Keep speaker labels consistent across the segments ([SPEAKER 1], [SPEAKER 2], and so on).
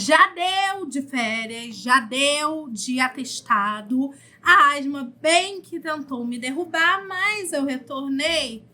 [SPEAKER 1] Já deu de férias, já deu de atestado. A Asma bem que tentou me derrubar, mas eu retornei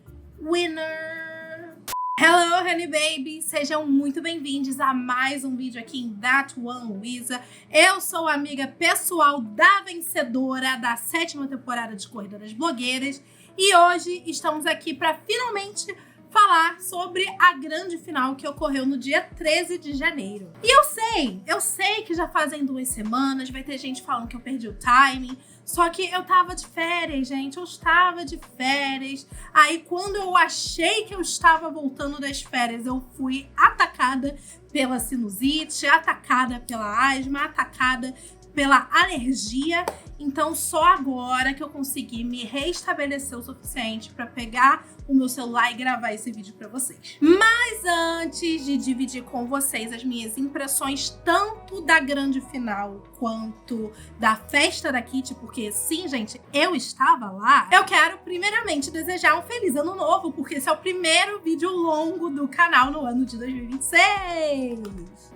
[SPEAKER 1] winner. Hello, honey baby! Sejam muito bem-vindos a mais um vídeo aqui em That One Luiza. Eu sou a amiga pessoal da vencedora da 7ª temporada de Corrida das Blogueiras e hoje estamos aqui para finalmente falar sobre a grande final que ocorreu no dia 13 de janeiro. E eu sei que já fazem 2 semanas, vai ter gente falando que eu perdi o timing, só que eu tava de férias, gente, eu estava de férias. Aí quando eu achei que eu estava voltando das férias, eu fui atacada pela sinusite, atacada pela asma, atacada pela alergia. Então só agora que eu consegui me reestabelecer o suficiente para pegar o meu celular e gravar esse vídeo para vocês. Mas antes de dividir com vocês as minhas impressões tanto da grande final quanto da festa da Kitty, porque sim, gente, eu estava lá, eu quero primeiramente desejar um feliz ano novo, porque esse é o primeiro vídeo longo do canal no ano de 2026.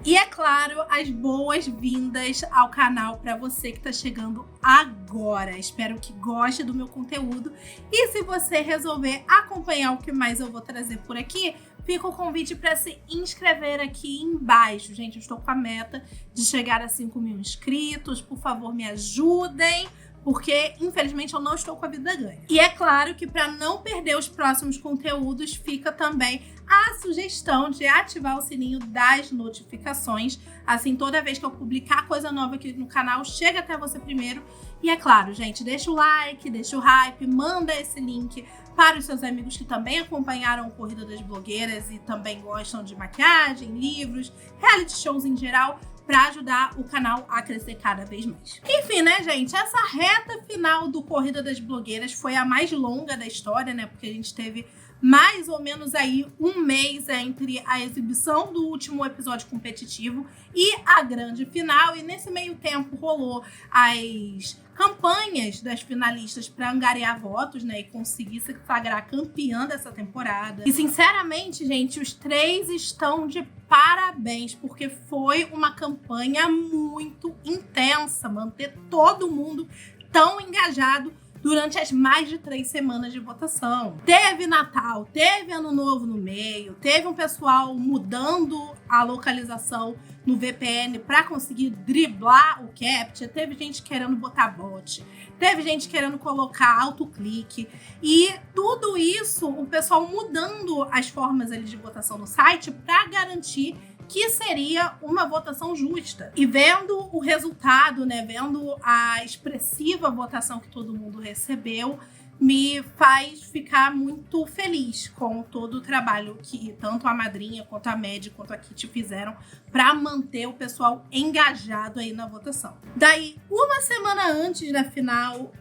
[SPEAKER 1] E é claro, as boas-vindas ao canal para você que tá chegando agora. Espero que goste do meu conteúdo e se você resolver acompanhar o que mais eu vou trazer por aqui, fica o convite para se inscrever aqui embaixo. Gente, eu estou com a meta de chegar a 5.000 inscritos. Por favor, me ajudem, porque infelizmente eu não estou com a vida ganha. E é claro que para não perder os próximos conteúdos, fica também a sugestão de ativar o sininho das notificações. Assim, toda vez que eu publicar coisa nova aqui no canal, chega até você primeiro. E é claro, gente, deixa o like, deixa o hype, manda esse link para os seus amigos que também acompanharam o Corrida das Blogueiras e também gostam de maquiagem, livros, reality shows em geral, para ajudar o canal a crescer cada vez mais. Enfim, né, gente? Essa reta final do Corrida das Blogueiras foi a mais longa da história, né? Porque a gente teve mais ou menos aí um mês entre a exibição do último episódio competitivo e a grande final. E nesse meio tempo rolou as campanhas das finalistas para angariar votos, né, e conseguir se sagrar campeã dessa temporada. E sinceramente, gente, os 3 estão de parabéns, porque foi uma campanha muito intensa, manter todo mundo tão engajado durante as mais de 3 semanas de votação. Teve Natal, teve Ano Novo no meio, teve um pessoal mudando a localização no VPN para conseguir driblar o CAPTCHA, teve gente querendo botar bot, teve gente querendo colocar autoclique, e tudo isso, o pessoal mudando as formas ali de votação no site para garantir que seria uma votação justa. E vendo o resultado, né, vendo a expressiva votação que todo mundo recebeu, me faz ficar muito feliz com todo o trabalho que tanto a madrinha, quanto a Mad, quanto a Kitty fizeram para manter o pessoal engajado aí na votação. Daí, uma semana antes da final,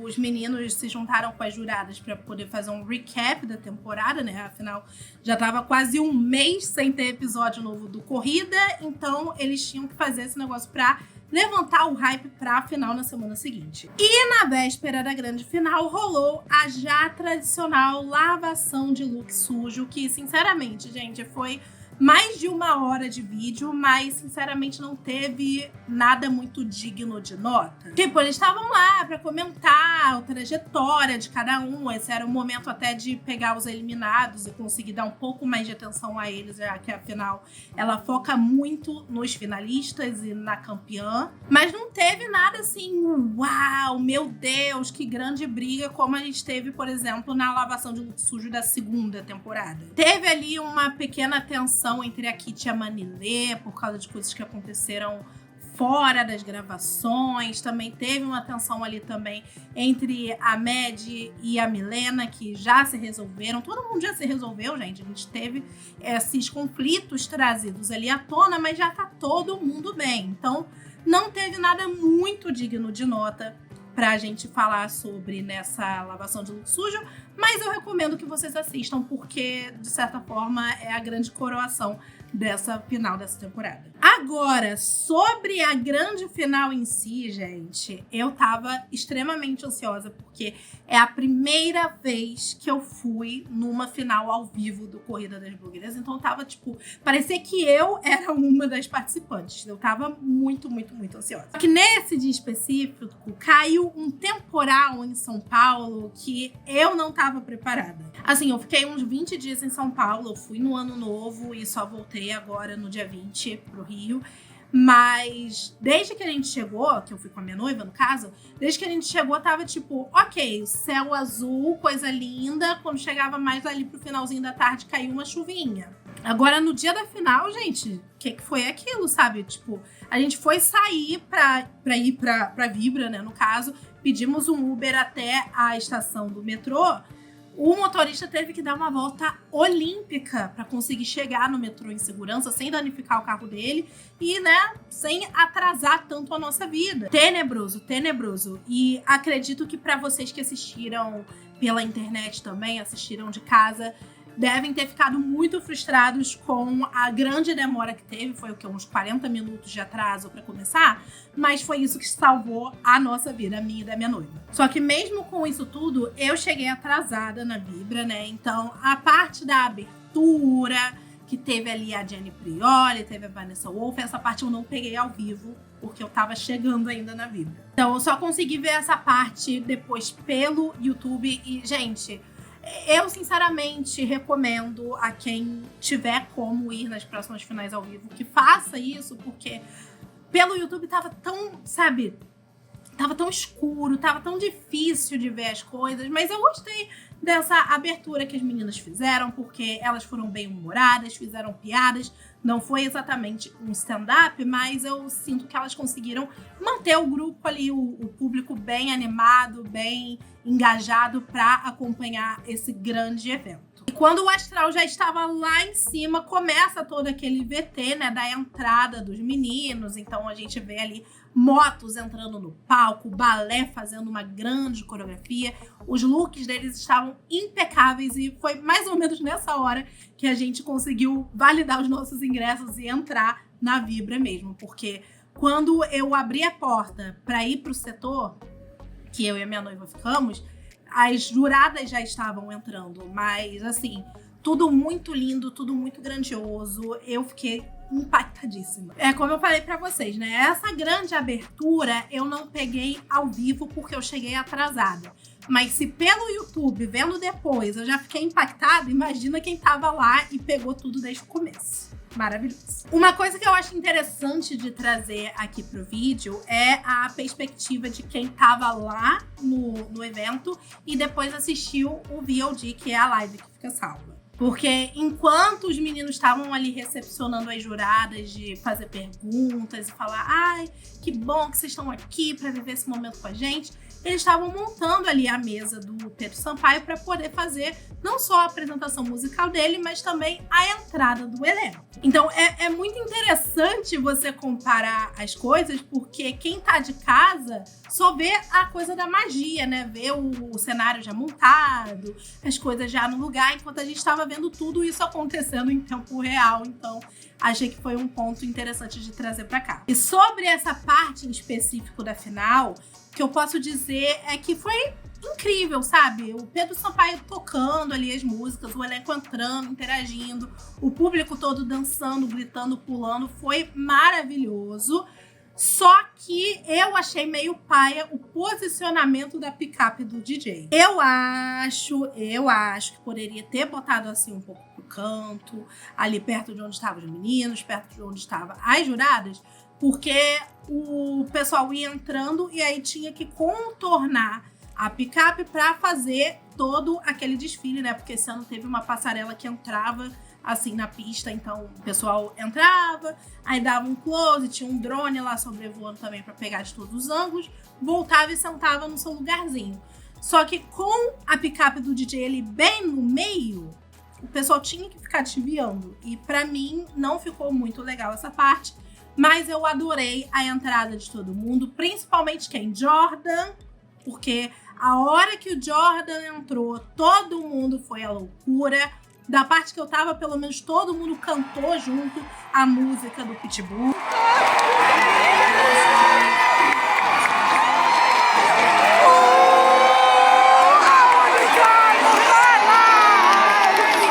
[SPEAKER 1] os meninos se juntaram com as juradas para poder fazer um recap da temporada, né? Afinal, já tava quase um mês sem ter episódio novo do Corrida, então eles tinham que fazer esse negócio para levantar o hype pra final na semana seguinte. E na véspera da grande final rolou a já tradicional lavação de look sujo, que sinceramente, gente, foi mais de 1 hora de vídeo, mas sinceramente não teve nada muito digno de nota. Tipo, eles estavam lá pra comentar a trajetória de cada um, esse era o momento até de pegar os eliminados e conseguir dar um pouco mais de atenção a eles, já que afinal ela foca muito nos finalistas e na campeã, mas não teve nada assim, uau, meu Deus, que grande briga, como a gente teve, por exemplo, na lavação de look sujo da 2ª temporada. Teve ali uma pequena tensão entre a Kitty e a Manilê, por causa de coisas que aconteceram fora das gravações. Também teve uma tensão ali também entre a Mad e a Milena, que já se resolveram. Todo mundo já se resolveu, gente. A gente teve esses conflitos trazidos ali à tona, mas já tá todo mundo bem. Então, não teve nada muito digno de nota pra gente falar sobre nessa lavação de look sujo, mas eu recomendo que vocês assistam, porque, de certa forma, é a grande coroação dessa final dessa temporada. Agora, sobre a grande final em si, gente, eu tava extremamente ansiosa, porque é a primeira vez que eu fui numa final ao vivo do Corrida das Blogueiras. Então tava, tipo, parecia que eu era uma das participantes. Eu tava muito, muito, muito ansiosa. Só que nesse dia específico, caiu um temporal em São Paulo que eu não tava preparada. Assim, eu fiquei uns 20 dias em São Paulo, eu fui no Ano Novo e só voltei agora no dia 20 pro Rio. Mas desde que a gente chegou, que eu fui com a minha noiva, no caso, desde que a gente chegou, tava tipo, ok, céu azul, coisa linda. Quando chegava mais ali pro finalzinho da tarde, caiu uma chuvinha. Agora, no dia da final, gente, o que foi aquilo, sabe? Tipo, a gente foi sair pra ir pra Vibra, né, no caso. Pedimos um Uber até a estação do metrô. O motorista teve que dar uma volta olímpica para conseguir chegar no metrô em segurança, sem danificar o carro dele e, né, sem atrasar tanto a nossa vida. Tenebroso, tenebroso. E acredito que para vocês que assistiram pela internet também, assistiram de casa, devem ter ficado muito frustrados com a grande demora que teve. Foi o quê? Uns 40 minutos de atraso para começar? Mas foi isso que salvou a nossa vida, a minha e da minha noiva. Só que mesmo com isso tudo, eu cheguei atrasada na Vibra, né? Então, a parte da abertura, que teve ali a Jenny Prioli, teve a Vanessa Wolff, essa parte eu não peguei ao vivo, porque eu tava chegando ainda na Vibra. Então, eu só consegui ver essa parte depois pelo YouTube e, gente, eu, sinceramente, recomendo a quem tiver como ir nas próximas finais ao vivo que faça isso, porque pelo YouTube tava tão, sabe, tava tão escuro, tava tão difícil de ver as coisas, mas eu gostei dessa abertura que as meninas fizeram, porque elas foram bem humoradas, fizeram piadas. Não foi exatamente um stand-up, mas eu sinto que elas conseguiram manter o grupo ali, o público bem animado, bem engajado para acompanhar esse grande evento. E quando o astral já estava lá em cima, começa todo aquele VT, né, da entrada dos meninos. Então a gente vê ali motos entrando no palco, balé fazendo uma grande coreografia. Os looks deles estavam impecáveis e foi mais ou menos nessa hora que a gente conseguiu validar os nossos ingressos e entrar na Vibra mesmo. Porque quando eu abri a porta para ir pro setor, que eu e a minha noiva ficamos, as juradas já estavam entrando. Mas, assim, tudo muito lindo, tudo muito grandioso. Eu fiquei impactadíssima. É como eu falei pra vocês, né? Essa grande abertura eu não peguei ao vivo porque eu cheguei atrasada. Mas se pelo YouTube, vendo depois, eu já fiquei impactada, imagina quem tava lá e pegou tudo desde o começo. Maravilhoso. Uma coisa que eu acho interessante de trazer aqui pro vídeo é a perspectiva de quem tava lá no evento e depois assistiu o VOD, que é a live que fica salva. Porque enquanto os meninos estavam ali recepcionando as juradas, de fazer perguntas e falar, ai, que bom que vocês estão aqui para viver esse momento com a gente, eles estavam montando ali a mesa do Pedro Sampaio para poder fazer não só a apresentação musical dele, mas também a entrada do elenco. Então é muito interessante você comparar as coisas, porque quem tá de casa só vê a coisa da magia, né? Vê o cenário já montado, as coisas já no lugar, enquanto a gente estava vendo tudo isso acontecendo em tempo real. Então achei que foi um ponto interessante de trazer para cá. E sobre essa parte em específico da final, o que eu posso dizer é que foi incrível, sabe? O Pedro Sampaio tocando ali as músicas, o elenco entrando, interagindo, o público todo dançando, gritando, pulando, foi maravilhoso. Só que eu achei meio paia o posicionamento da picape do DJ. Eu acho que poderia ter botado assim um pouco pro canto, ali perto de onde estavam os meninos, perto de onde estavam as juradas, porque o pessoal ia entrando e aí tinha que contornar a picape para fazer todo aquele desfile, né? Porque esse ano teve uma passarela que entrava assim na pista, então o pessoal entrava, aí dava um close, tinha um drone lá sobrevoando também para pegar de todos os ângulos, voltava e sentava no seu lugarzinho. Só que com a picape do DJ ali bem no meio, o pessoal tinha que ficar desviando. E para mim não ficou muito legal essa parte. Mas eu adorei a entrada de todo mundo, principalmente quem? Jordan, porque a hora que o Jordan entrou, todo mundo foi à loucura. Da parte que eu tava, pelo menos todo mundo cantou junto a música do Pitbull.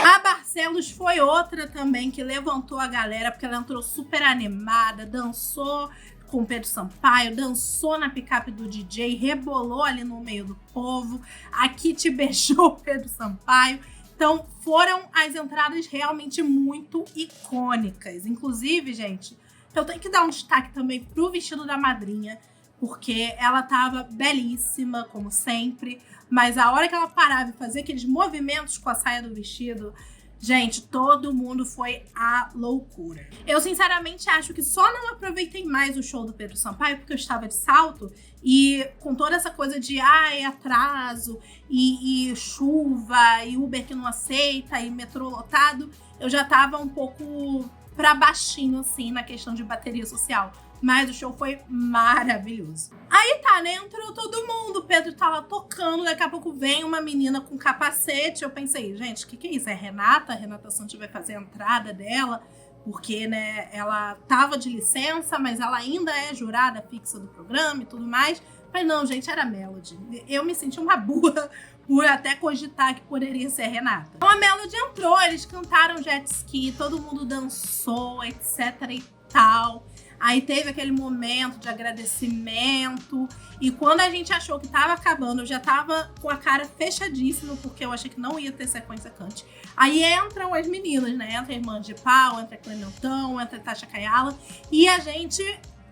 [SPEAKER 1] A Barcelos foi outra também que levantou a galera, porque ela entrou super animada, dançou com o Pedro Sampaio, dançou na picape do DJ, rebolou ali no meio do povo. A Kitty beijou o Pedro Sampaio. Então, foram as entradas realmente muito icônicas. Inclusive, gente, eu tenho que dar um destaque também pro vestido da madrinha, porque ela tava belíssima, como sempre, mas a hora que ela parava e fazia aqueles movimentos com a saia do vestido, gente, todo mundo foi à loucura. Eu, sinceramente, acho que só não aproveitei mais o show do Pedro Sampaio porque eu estava de salto e com toda essa coisa de atraso e chuva e Uber que não aceita e metrô lotado, eu já tava um pouco pra baixinho, assim, na questão de bateria social. Mas o show foi maravilhoso. Aí tá, né? Entrou todo mundo. O Pedro tá lá tocando. Daqui a pouco vem uma menina com capacete. Eu pensei, gente, o que é isso? É Renata? A Renata Santos vai fazer a entrada dela. Porque, né, ela tava de licença, mas ela ainda é jurada fixa do programa e tudo mais. Mas não, gente, era a Melody. Eu me senti uma burra por até cogitar que poderia ser a Renata. Então a Melody entrou, eles cantaram jet ski, todo mundo dançou, etc e tal. Aí teve aquele momento de agradecimento. E quando a gente achou que tava acabando, eu já tava com a cara fechadíssima, porque eu achei que não ia ter sequência cante. Aí entram as meninas, né? Entra a Irmã de Pau, entra a Clementão, entra a Tasha Kayala. E a gente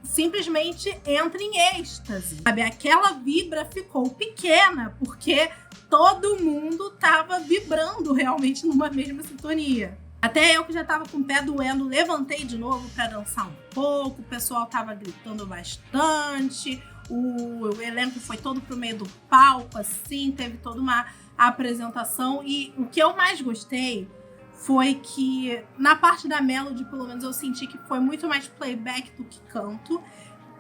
[SPEAKER 1] simplesmente entra em êxtase. Sabe? Aquela vibra ficou pequena, porque todo mundo tava vibrando realmente numa mesma sintonia. Até eu que já tava com o pé doendo, levantei de novo para dançar um pouco, o pessoal tava gritando bastante, o elenco foi todo pro meio do palco, assim, teve toda uma apresentação. E o que eu mais gostei foi que, na parte da Melody, pelo menos eu senti que foi muito mais playback do que canto.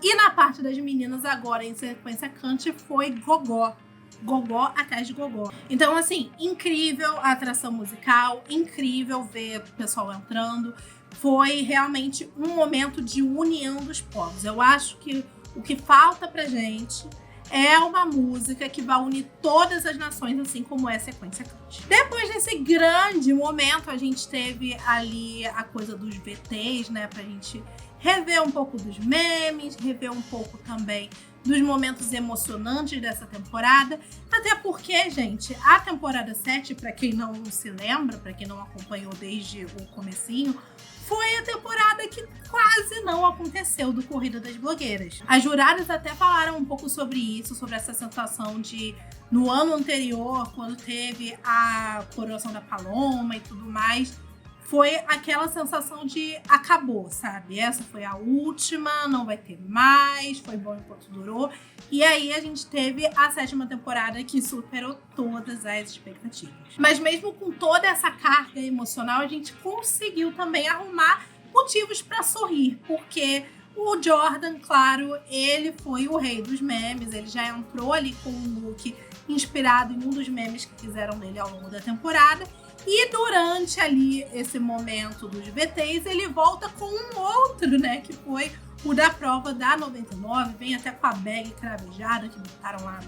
[SPEAKER 1] E na parte das meninas, agora em sequência cante, foi gogó. Gogó atrás de gogó. Então, assim, incrível a atração musical, incrível ver o pessoal entrando. Foi realmente um momento de união dos povos. Eu acho que o que falta pra gente é uma música que vai unir todas as nações, assim como é Sequência Cante. Depois desse grande momento, a gente teve ali a coisa dos VTs, né? Pra gente rever um pouco dos memes, rever um pouco também dos momentos emocionantes dessa temporada. Até porque, gente, a temporada 7, pra quem não se lembra, pra quem não acompanhou desde o comecinho, foi a temporada que quase não aconteceu do Corrida das Blogueiras. As juradas até falaram um pouco sobre isso, sobre essa sensação de, no ano anterior, quando teve a coroação da Paloma e tudo mais, foi aquela sensação de acabou, sabe? Essa foi a última, não vai ter mais, foi bom enquanto durou. E aí a gente teve a 7ª temporada que superou todas as expectativas. Mas mesmo com toda essa carga emocional, a gente conseguiu também arrumar motivos para sorrir, porque o Jordan, claro, ele foi o rei dos memes, ele já entrou ali com um look inspirado em um dos memes que fizeram dele ao longo da temporada. E durante ali esse momento dos VTs, ele volta com um outro, né? Que foi o da prova da 99. Vem até com a bag cravejada que botaram lá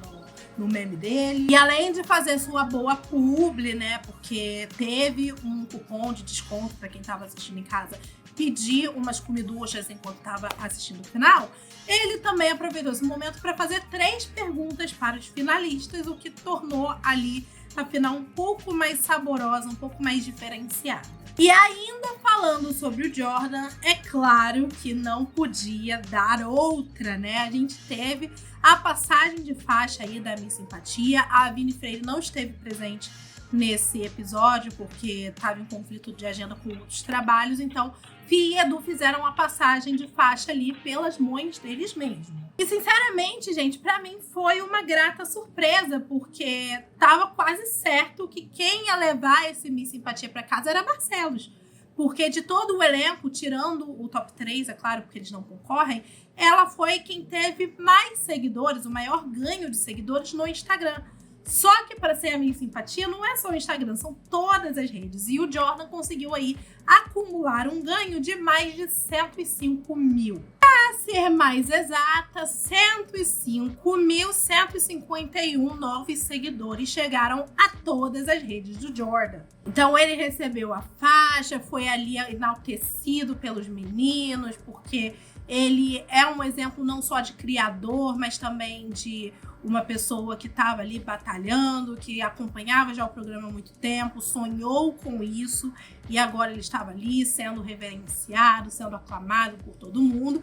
[SPEAKER 1] no meme dele. E além de fazer sua boa publi, né? Porque teve um cupom de desconto para quem estava assistindo em casa pedir umas comiduchas enquanto estava assistindo o final. Ele também aproveitou esse momento para fazer 3 perguntas para os finalistas, o que tornou ali a final um pouco mais saborosa, um pouco mais diferenciada. E ainda falando sobre o Jordan, é claro que não podia dar outra, né? A gente teve a passagem de faixa aí da Miss Simpatia. A Vini Freire não esteve presente nesse episódio porque estava em conflito de agenda com outros trabalhos, então Fia e Edu fizeram a passagem de faixa ali pelas mães deles mesmos. E sinceramente, gente, pra mim foi uma grata surpresa, porque tava quase certo que quem ia levar esse Miss Simpatia pra casa era Barcelos. Porque de todo o elenco, tirando o top 3, é claro, porque eles não concorrem, ela foi quem teve mais seguidores, o maior ganho de seguidores no Instagram. Só que para ser a minha simpatia, não é só o Instagram, são todas as redes. E o Jordan conseguiu aí acumular um ganho de mais de 105 mil. Para ser mais exata, 105.151 novos seguidores chegaram a todas as redes do Jordan. Então ele recebeu a faixa, foi ali enaltecido pelos meninos, porque ele é um exemplo não só de criador, mas também de uma pessoa que estava ali batalhando, que acompanhava já o programa há muito tempo, sonhou com isso e agora ele estava ali sendo reverenciado, sendo aclamado por todo mundo.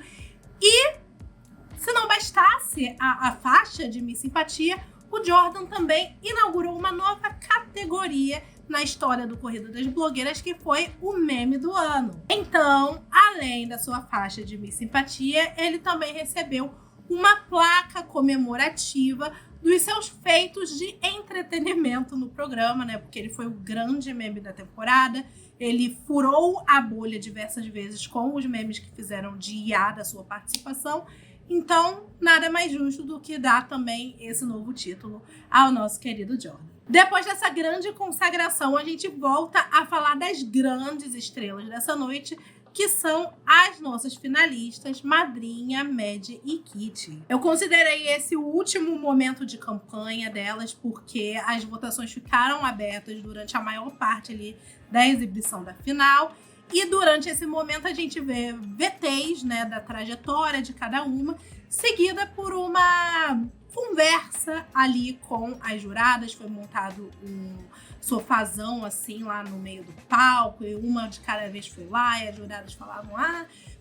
[SPEAKER 1] E se não bastasse a faixa de Miss Simpatia, o Jordan também inaugurou uma nova categoria na história do Corrida das Blogueiras, que foi o meme do ano. Então, além da sua faixa de Miss Simpatia, ele também recebeu uma placa comemorativa dos seus feitos de entretenimento no programa, né? Porque ele foi o grande meme da temporada. Ele furou a bolha diversas vezes com os memes que fizeram de IA da sua participação. Então, nada mais justo do que dar também esse novo título ao nosso querido Jordan. Depois dessa grande consagração, a gente volta a falar das grandes estrelas dessa noite, que são as nossas finalistas, Madrinha, Mad e Kitty. Eu considerei esse o último momento de campanha delas, porque as votações ficaram abertas durante a maior parte ali da exibição da final. E durante esse momento a gente vê VTs, né, da trajetória de cada uma, seguida por uma conversa ali com as juradas. Foi montado um sofazão assim lá no meio do palco, e uma de cada vez foi lá e as juradas falavam: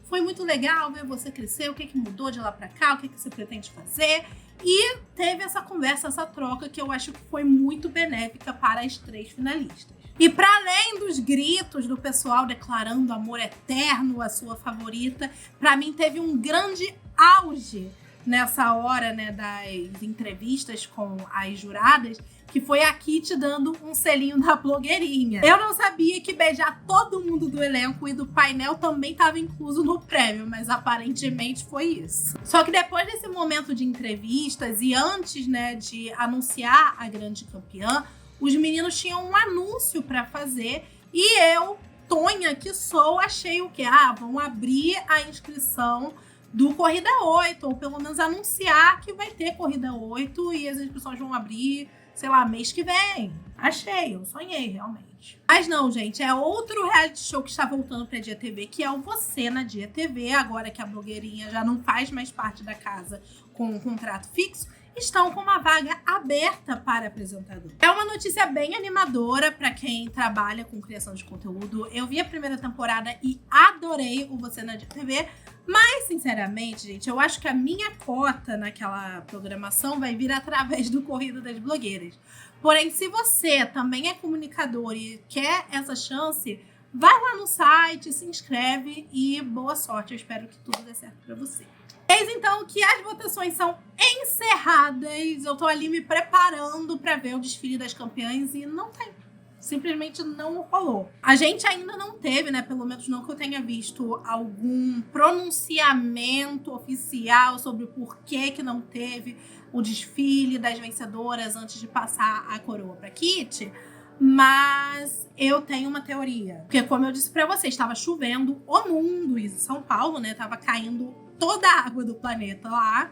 [SPEAKER 1] foi muito legal ver você crescer, o que mudou de lá pra cá, o que você pretende fazer. E teve essa conversa, essa troca, que eu acho que foi muito benéfica para as 3 finalistas. E para além dos gritos do pessoal declarando amor eterno à sua favorita, para mim teve um grande auge nessa hora, né, das entrevistas com as juradas, que foi a Kitty dando um selinho da blogueirinha. Eu não sabia que beijar todo mundo do elenco e do painel também estava incluso no prêmio, mas aparentemente foi isso. Só que depois desse momento de entrevistas e antes, né, de anunciar a grande campeã, os meninos tinham um anúncio para fazer e eu, Tonha que sou, achei o quê? Vão abrir a inscrição do Corrida 8, ou pelo menos anunciar que vai ter Corrida 8 e as inscrições vão abrir, sei lá, mês que vem. Achei, eu sonhei realmente. Mas não, gente, é outro reality show que está voltando pra Dia TV, que é o Você na Dia TV, agora que a blogueirinha já não faz mais parte da casa com um contrato fixo. Estão com uma vaga aberta para apresentador. É uma notícia bem animadora para quem trabalha com criação de conteúdo. Eu vi a primeira temporada e adorei o Você na Dia TV, mas, sinceramente, gente, eu acho que a minha cota naquela programação vai vir através do Corrida das Blogueiras. Porém, se você também é comunicador e quer essa chance, vai lá no site, se inscreve e boa sorte. Eu espero que tudo dê certo para você. Eis então que as votações são encerradas. Eu tô ali me preparando para ver o desfile das campeãs e não tem. Simplesmente não rolou. A gente ainda não teve, né? Pelo menos não que eu tenha visto algum pronunciamento oficial sobre o porquê que não teve o desfile das vencedoras antes de passar a coroa para Kitty. Mas eu tenho uma teoria. Porque, como eu disse para vocês, estava chovendo o mundo em São Paulo, né? Tava caindo toda a água do planeta lá.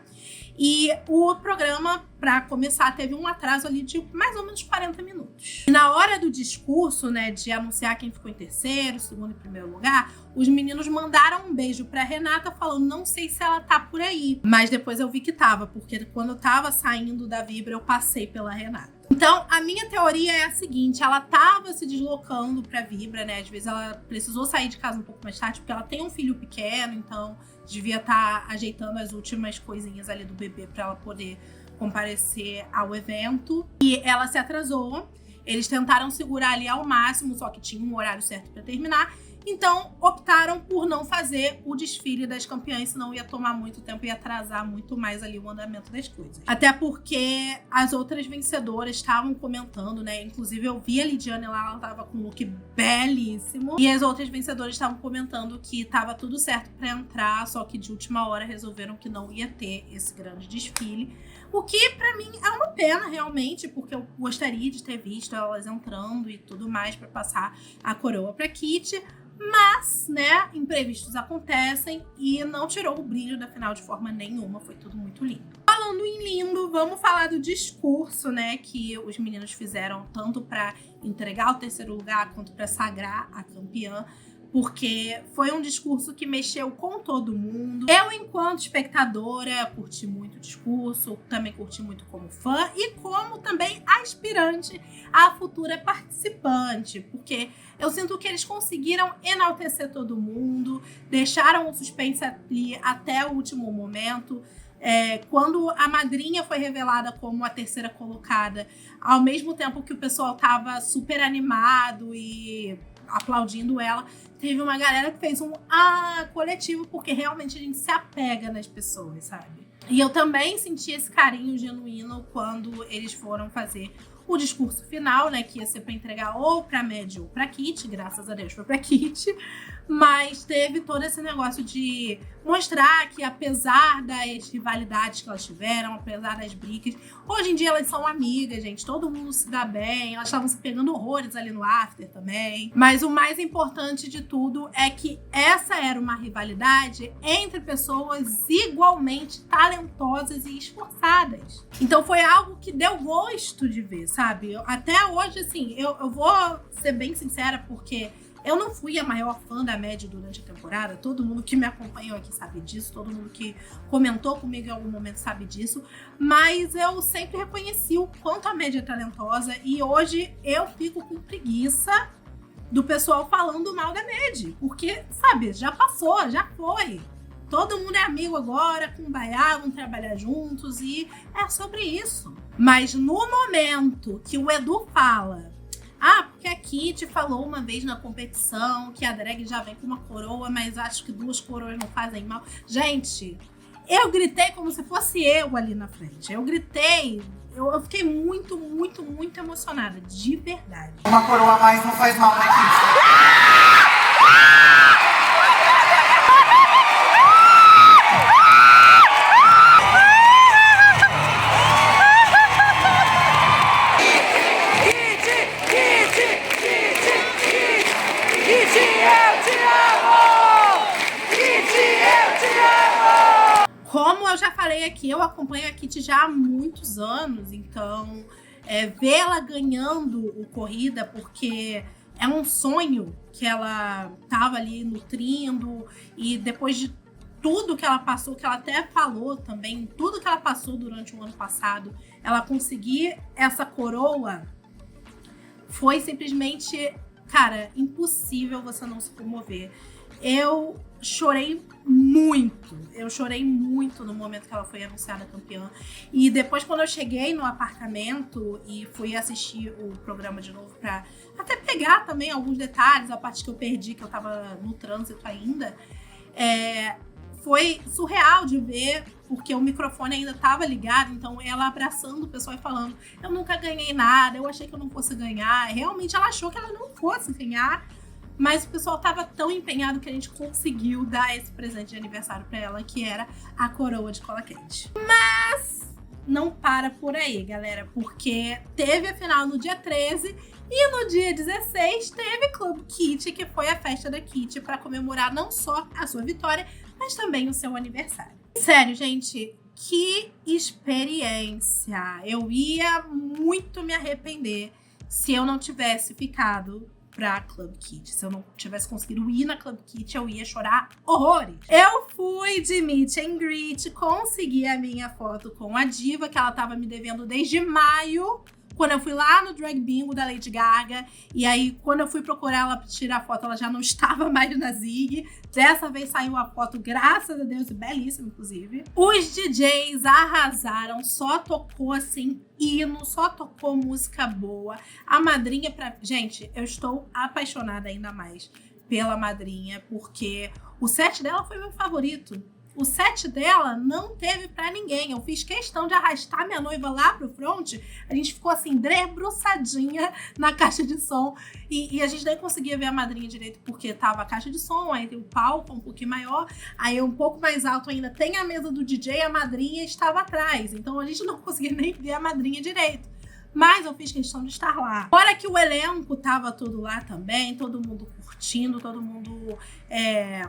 [SPEAKER 1] E o programa, para começar, teve um atraso ali de mais ou menos 40 minutos. E na hora do discurso, né, de anunciar quem ficou em terceiro, segundo e primeiro lugar, os meninos mandaram um beijo pra Renata falando: não sei se ela tá por aí. Mas depois eu vi que tava, porque quando eu tava saindo da Vibra, eu passei pela Renata. Então, a minha teoria é a seguinte: ela tava se deslocando pra Vibra, né? Às vezes ela precisou sair de casa um pouco mais tarde, porque ela tem um filho pequeno, então devia estar ajeitando as últimas coisinhas ali do bebê para ela poder comparecer ao evento. E ela se atrasou. Eles tentaram segurar ali ao máximo, só que tinha um horário certo para terminar. Então, optaram por não fazer o desfile das campeãs, senão ia tomar muito tempo e atrasar muito mais ali o andamento das coisas. Até porque as outras vencedoras estavam comentando, né? Inclusive, eu vi a Lidiane lá, ela tava com um look belíssimo. E as outras vencedoras estavam comentando que tava tudo certo pra entrar, só que de última hora resolveram que não ia ter esse grande desfile. O que, pra mim, é uma pena, realmente, porque eu gostaria de ter visto elas entrando e tudo mais pra passar a coroa pra Kitty. Mas, né, imprevistos acontecem e não tirou o brilho da final de forma nenhuma. Foi tudo muito lindo. Falando em lindo, vamos falar do discurso, né, que os meninos fizeram tanto pra entregar o terceiro lugar quanto pra sagrar a campeã. Porque foi um discurso que mexeu com todo mundo. Eu, enquanto espectadora, curti muito o discurso, também curti muito como fã e como também aspirante a futura participante, porque eu sinto que eles conseguiram enaltecer todo mundo, deixaram o suspense ali até o último momento. Quando a madrinha foi revelada como a terceira colocada, ao mesmo tempo que o pessoal tava super animado e aplaudindo ela, teve uma galera que fez um coletivo, porque realmente a gente se apega nas pessoas, sabe? E eu também senti esse carinho genuíno quando eles foram fazer o discurso final, né, que ia ser pra entregar ou pra Maddie ou pra Kitty, graças a Deus foi pra Kitty, mas teve todo esse negócio de mostrar que apesar das rivalidades que elas tiveram, apesar das brigas, hoje em dia elas são amigas, gente, todo mundo se dá bem, elas estavam se pegando horrores ali no after também, mas o mais importante de tudo é que essa era uma rivalidade entre pessoas igualmente talentosas e esforçadas. Então foi algo que deu gosto de ver, sabe? Até hoje, assim, eu vou ser bem sincera, porque eu não fui a maior fã da Maddie durante a temporada. Todo mundo que me acompanhou aqui sabe disso. Todo mundo que comentou comigo em algum momento sabe disso. Mas eu sempre reconheci o quanto a Maddie é talentosa. E hoje eu fico com preguiça do pessoal falando mal da Maddie. Porque, sabe, já passou, já foi. Todo mundo é amigo agora, kumbaya, vão trabalhar juntos e é sobre isso. Mas no momento que o Edu fala, porque a Kitty falou uma vez na competição que a drag já vem com uma coroa, mas acho que 2 coroas não fazem mal. Gente, eu gritei como se fosse eu ali na frente. Eu gritei, eu fiquei muito, muito, muito emocionada, de verdade.
[SPEAKER 2] Uma coroa a mais não faz mal, né, Kitty?
[SPEAKER 1] Como eu já falei aqui, eu acompanho a Kitty já há muitos anos, então vê-la ganhando o Corrida, porque é um sonho que ela tava ali nutrindo, e depois de tudo que ela passou, que ela até falou também, tudo que ela passou durante o ano passado, ela conseguir essa coroa, foi simplesmente, cara, impossível você não se comover. Eu chorei muito no momento que ela foi anunciada campeã. E depois, quando eu cheguei no apartamento e fui assistir o programa de novo pra até pegar também alguns detalhes, a parte que eu perdi, que eu tava no trânsito ainda, foi surreal de ver, porque o microfone ainda tava ligado, então ela abraçando o pessoal e falando: eu nunca ganhei nada, eu achei que eu não fosse ganhar. Realmente ela achou que ela não fosse ganhar, mas o pessoal tava tão empenhado que a gente conseguiu dar esse presente de aniversário pra ela, que era a coroa de cola quente. Mas não para por aí, galera, porque teve a final no dia 13 e no dia 16 teve Club Kitty, que foi a festa da Kitty pra comemorar não só a sua vitória, mas também o seu aniversário. Sério, gente, que experiência! Eu ia muito me arrepender se eu não tivesse ficado pra Club Kitty. Se eu não tivesse conseguido ir na Club Kitty, eu ia chorar horrores. Eu fui de meet and greet, consegui a minha foto com a diva, que ela tava me devendo desde maio, quando eu fui lá no Drag Bingo da Lady Gaga. E aí, quando eu fui procurar ela pra tirar a foto, ela já não estava mais na Zig. Dessa vez saiu a foto, graças a Deus, belíssima, inclusive. Os DJs arrasaram, só tocou, assim, hino, só tocou música boa. A madrinha Gente, eu estou apaixonada ainda mais pela madrinha, porque o set dela foi meu favorito. O set dela não teve pra ninguém. Eu fiz questão de arrastar minha noiva lá pro front. A gente ficou assim, debruçadinha na caixa de som. E a gente nem conseguia ver a madrinha direito, porque tava a caixa de som, aí tem o palco um pouquinho maior, aí um pouco mais alto ainda tem a mesa do DJ, a madrinha estava atrás. Então a gente não conseguia nem ver a madrinha direito. Mas eu fiz questão de estar lá. Fora que o elenco tava todo lá também, todo mundo curtindo, todo mundo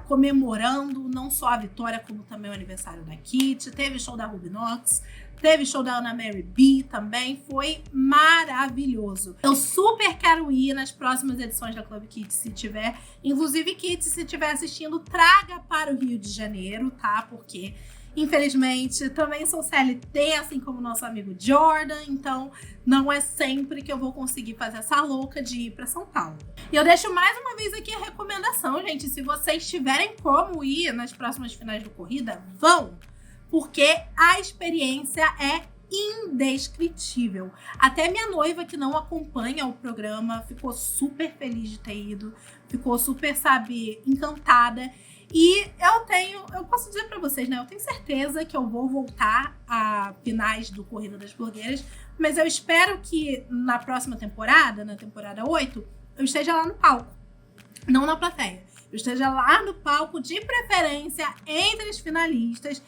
[SPEAKER 1] comemorando, não só a vitória, como também o aniversário da Kit. Teve show da Ruby Knox, teve show da Anna Mary B também, foi maravilhoso. Eu super quero ir nas próximas edições da Club Kit, se tiver. Inclusive, Kit, se estiver assistindo, traga para o Rio de Janeiro, tá? Porque, infelizmente, também sou CLT, assim como nosso amigo Jordan, então não é sempre que eu vou conseguir fazer essa louca de ir para São Paulo. E eu deixo mais uma vez aqui a recomendação, gente, se vocês tiverem como ir nas próximas finais do Corrida, vão! Porque a experiência é indescritível. Até minha noiva, que não acompanha o programa, ficou super feliz de ter ido, ficou super, sabe, encantada. E eu posso dizer pra vocês, né? Eu tenho certeza que eu vou voltar a finais do Corrida das Blogueiras, mas eu espero que na próxima temporada, na temporada 8, eu esteja lá no palco, não na plateia. Eu esteja lá no palco, de preferência, entre os finalistas,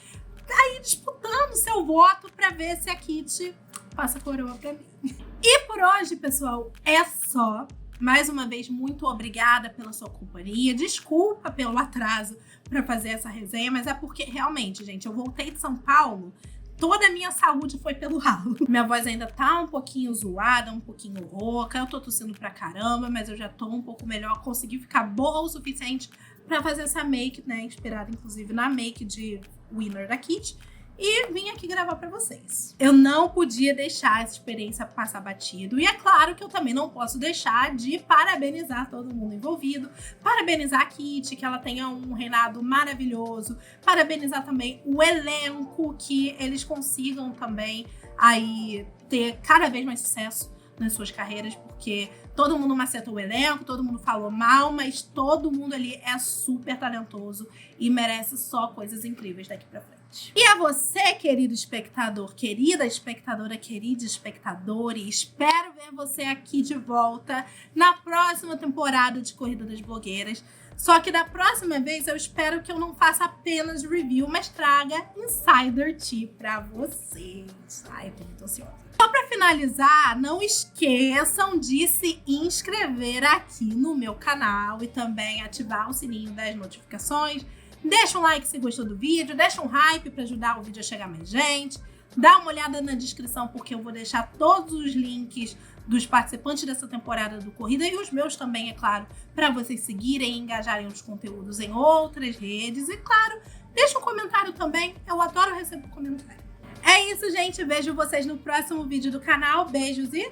[SPEAKER 1] aí disputando seu voto pra ver se a Kit passa a coroa pra mim. E por hoje, pessoal, é só. Mais uma vez, muito obrigada pela sua companhia. Desculpa pelo atraso para fazer essa resenha, mas é porque, realmente, gente, eu voltei de São Paulo, toda a minha saúde foi pelo ralo. Minha voz ainda tá um pouquinho zoada, um pouquinho rouca, eu tô tossindo pra caramba, mas eu já tô um pouco melhor, consegui ficar boa o suficiente pra fazer essa make, né, inspirada, inclusive, na make de Winner da Kit. E vim aqui gravar pra vocês. Eu não podia deixar essa experiência passar batido. E é claro que eu também não posso deixar de parabenizar todo mundo envolvido. Parabenizar a Kit, que ela tenha um reinado maravilhoso. Parabenizar também o elenco, que eles consigam também aí ter cada vez mais sucesso nas suas carreiras. Porque todo mundo macetou o elenco, todo mundo falou mal, mas todo mundo ali é super talentoso e merece só coisas incríveis daqui pra frente. E a você, querido espectador, querida espectadora, querido espectador, e espero ver você aqui de volta na próxima temporada de Corrida das Blogueiras. Só que da próxima vez eu espero que eu não faça apenas review, mas traga Insider Tea pra vocês. Ai, eu tô muito ansiosa. Só pra finalizar, não esqueçam de se inscrever aqui no meu canal e também ativar o sininho das notificações. Deixa um like se gostou do vídeo, deixa um hype pra ajudar o vídeo a chegar mais gente. Dá uma olhada na descrição, porque eu vou deixar todos os links dos participantes dessa temporada do Corrida e os meus também, é claro, para vocês seguirem e engajarem os conteúdos em outras redes. E claro, deixa um comentário também, eu adoro receber comentário. É isso, gente, vejo vocês no próximo vídeo do canal. Beijos e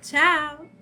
[SPEAKER 1] tchau!